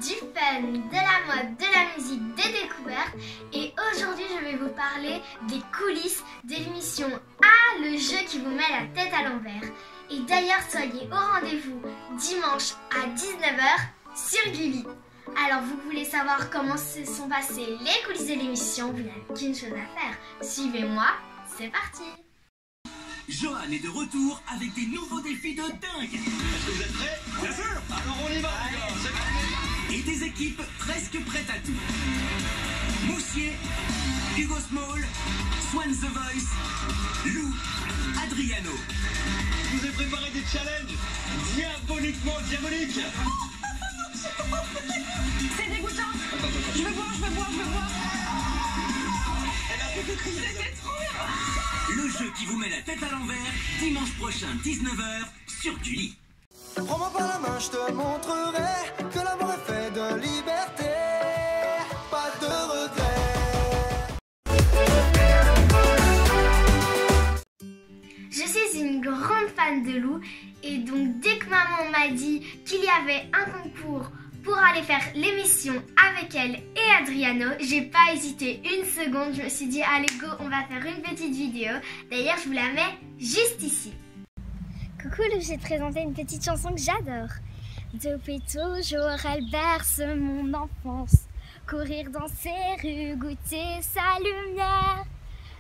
du fun, de la mode, de la musique, des découvertes. Et aujourd'hui, je vais vous parler des coulisses de l'émission Ah, le jeu qui vous met la tête à l'envers. Et d'ailleurs, soyez au rendez-vous dimanche à 19 h sur Gulli. Alors, vous voulez savoir comment se sont passées les coulisses de l'émission? Vous n'avez qu'une chose à faire. Suivez-moi, c'est parti! Johan est de retour avec des nouveaux défis de dingue. Est-ce que vous êtes prêts? Bien sûr. Alors on y va, les gars. C'est parti. Et des équipes presque prêtes à tout. Moussier, Hugo Small, Swan The Voice, Lou, Adriano. Je vous ai préparé des challenges diaboliquement diaboliques. C'est dégoûtant. Je veux boire. Elle a fait crier. C'était trop bien. Le jeu qui vous met la tête à l'envers, dimanche prochain 19 h sur Gulli. Prends-moi par la main, je te montrerai que l'amour est fait de liberté, pas de regrets. Je suis une grande fan de Lou et donc dès que maman m'a dit qu'il y avait un concours pour aller faire l'émission avec elle et Adriano, j'ai pas hésité une seconde, je me suis dit allez go, on va faire une petite vidéo. D'ailleurs je vous la mets juste ici. Coucou Lou, j'ai présenté une petite chanson que j'adore. Depuis toujours elle berce mon enfance, courir dans ses rues, goûter sa lumière,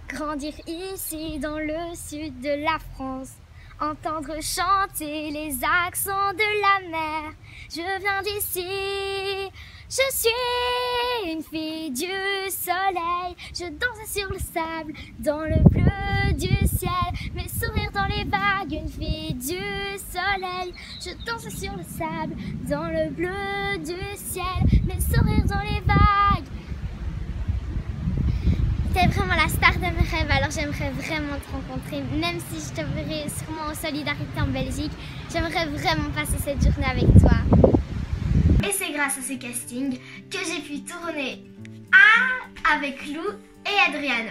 grandir ici dans le sud de la France, entendre chanter les accents de la mer. Je viens d'ici, je suis une fille du soleil. Je danse sur le sable, dans le bleu du ciel, mes sourires dans les vagues. Une fille du soleil, je danse sur le sable, dans le bleu du ciel, mes sourires dans les vagues. T'es vraiment la star de mes rêves, alors j'aimerais vraiment te rencontrer, même si je te verrai sûrement en solidarité en Belgique. J'aimerais vraiment passer cette journée avec toi. Et c'est grâce à ces castings que j'ai pu tourner avec Lou et Adriano.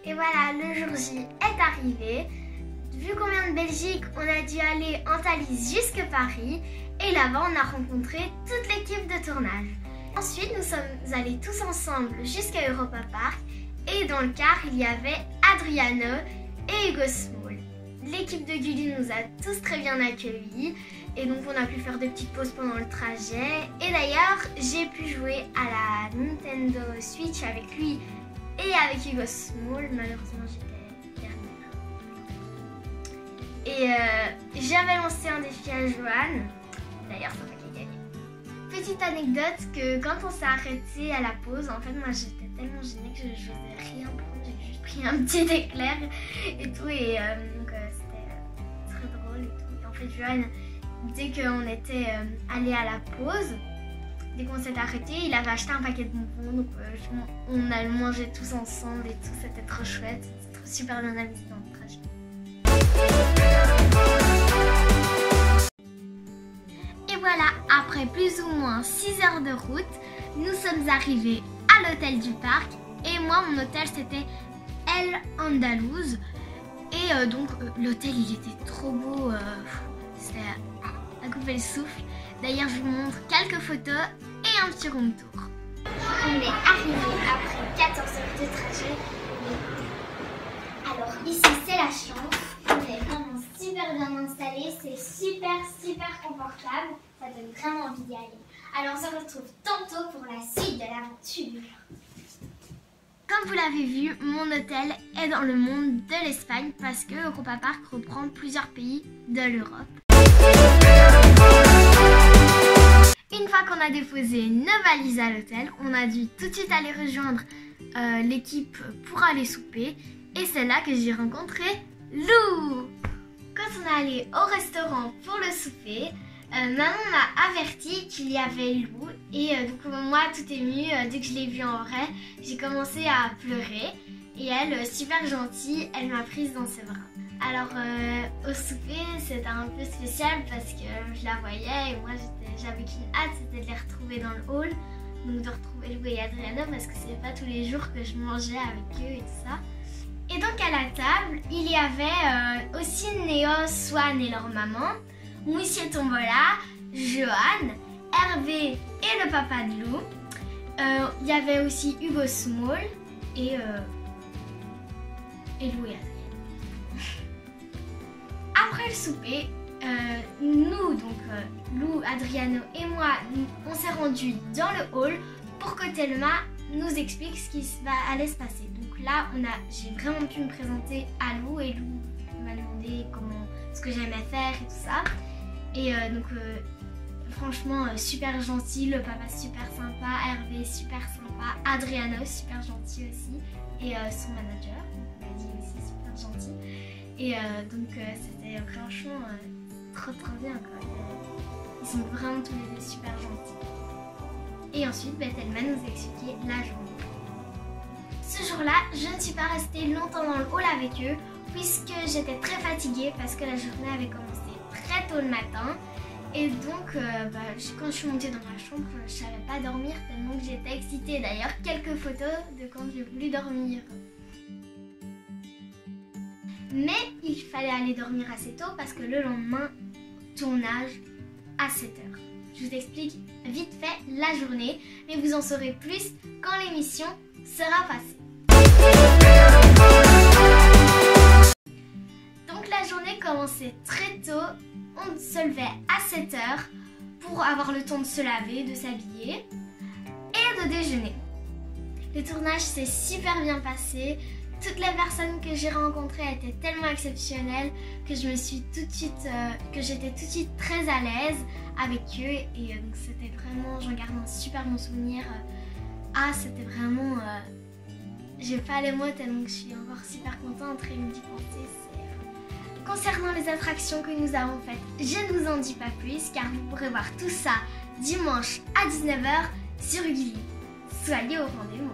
Et voilà, le jour J est arrivé. Vu qu'on vient de Belgique, on a dû aller en Thalys jusqu'à Paris. Et là-bas, on a rencontré toute l'équipe de tournage. Ensuite, nous sommes allés tous ensemble jusqu'à Europa Park et dans le car, il y avait Adriano et Hugo Small. L'équipe de Gulli nous a tous très bien accueillis et donc on a pu faire des petites pauses pendant le trajet. Et d'ailleurs, j'ai pu jouer à la Nintendo Switch avec lui et avec Hugo Small. Malheureusement, j'étais dernière. Et j'avais lancé un défi à Johan. D'ailleurs, c'est moi qui ai gagné. Petite anecdote que quand on s'est arrêté à la pause, en fait moi j'étais tellement gênée que je n'osais rien prendre, j'ai juste pris un petit éclair et tout et donc c'était très drôle et tout. Et en fait Johan, dès qu'on était allé à la pause, dès qu'on s'est arrêté, il avait acheté un paquet de bonbons, donc on a mangé tous ensemble et tout, c'était trop chouette, c'était super bien amusé dans le trajet. Voilà, après plus ou moins 6 heures de route, nous sommes arrivés à l'hôtel du parc. Et moi, mon hôtel, c'était El Andalouse. Et donc, l'hôtel, il était trop beau. C'était à couper le souffle. D'ailleurs, je vous montre quelques photos et un petit room tour. On est arrivé après 14 heures de trajet. Alors ici, c'est la chambre. On est vraiment super bien installé. C'est super confortable. Ça donne vraiment envie d'y aller. Alors on se retrouve tantôt pour la suite de l'aventure. Comme vous l'avez vu, mon hôtel est dans le monde de l'Espagne parce que Europa Park reprend plusieurs pays de l'Europe. Une fois qu'on a déposé nos valises à l'hôtel, on a dû tout de suite aller rejoindre l'équipe pour aller souper. Et c'est là que j'ai rencontré Lou. Quand on est allé au restaurant pour le souper, maman m'a averti qu'il y avait Lou et donc moi tout émue, dès que je l'ai vue en vrai, j'ai commencé à pleurer et elle, super gentille, elle m'a prise dans ses bras. Alors au souper c'était un peu spécial parce que je la voyais et moi j'avais qu'une hâte, c'était de les retrouver dans le hall, donc de retrouver Lou et Adriano parce que c'est pas tous les jours que je mangeais avec eux et tout ça. Et donc à la table, il y avait aussi Néo, Swan et leur maman. Moussier Tombola, Johan, Hervé et le papa de Lou. Il y avait aussi Hugo Small et Lou et Adrien. Après le souper, nous, donc Lou, Adriano et moi, on s'est rendus dans le hall pour que Thelma nous explique ce qui allait se passer. Donc là, j'ai vraiment pu me présenter à Lou et Lou m'a demandé ce que j'aimais faire et tout ça. Et franchement, super gentil, le papa super sympa, Hervé super sympa, Adriano super gentil aussi, et son manager, il dit aussi super gentil. Et donc c'était franchement trop bien quoi. Ils sont vraiment tous les deux super gentils. Et ensuite, Thelma nous a expliqué la journée. Ce jour-là, je ne suis pas restée longtemps dans le hall avec eux, puisque j'étais très fatiguée parce que la journée avait commencé très tôt le matin. Et donc, quand je suis montée dans ma chambre, je ne savais pas dormir tellement que j'étais excitée. D'ailleurs, quelques photos de quand j'ai voulu dormir. Mais il fallait aller dormir assez tôt parce que le lendemain, tournage à 7h. Je vous explique vite fait la journée, mais vous en saurez plus quand l'émission sera passée. Donc la journée commençait très tôt. On se levait à 7h pour avoir le temps de se laver, de s'habiller et de déjeuner. Le tournage s'est super bien passé. Toutes les personnes que j'ai rencontrées étaient tellement exceptionnelles que j'étais tout de suite très à l'aise avec eux. Et donc c'était vraiment, j'en garde un super bon souvenir. C'était vraiment... j'ai pas les mots tellement que je suis encore super contente, rien d'y penser. Concernant les attractions que nous avons faites, je ne vous en dis pas plus car vous pourrez voir tout ça dimanche à 19h sur Gulli. Soyez au rendez-vous.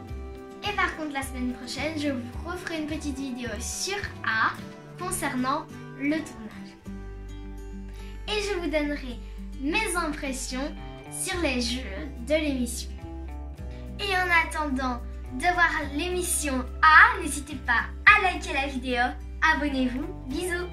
Et par contre, la semaine prochaine, je vous referai une petite vidéo sur A concernant le tournage. Et je vous donnerai mes impressions sur les jeux de l'émission. Et en attendant de voir l'émission A, n'hésitez pas à liker la vidéo. Abonnez-vous, bisous.